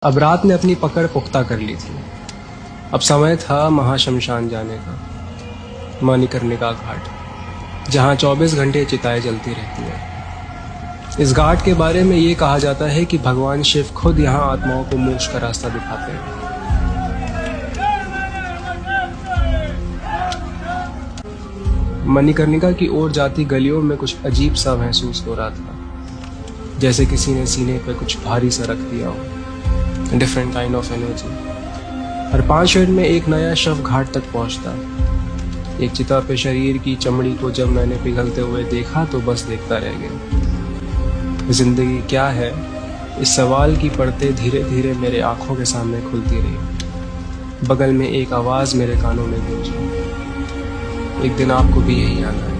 अब रात ने अपनी पकड़ पुख्ता कर ली थी। अब समय था महाशमशान जाने का, मणिकर्णिका घाट, जहाँ 24 घंटे चिताएं जलती रहती हैं। इस घाट के बारे में ये कहा जाता है कि भगवान शिव खुद यहाँ आत्माओं को मोक्ष का रास्ता दिखाते हैं। मणिकर्णिका की ओर जाती गलियों में कुछ अजीब सा महसूस हो रहा था, जैसे किसी ने सीने पे कुछ भारी सा रख दिया हो। Different kind of energy. Her 5 minute में एक नया शव घाट तक पहुंचता। एक चिता पे शरीर की चमड़ी को जब मैंने पिघलते हुए देखा तो बस देखता रह गया। जिंदगी क्या है, इस सवाल की परतें धीरे धीरे मेरे आंखों के सामने खुलती रही। बगल में एक आवाज मेरे कानों में गूंजी, एक दिन आपको भी यही आना है।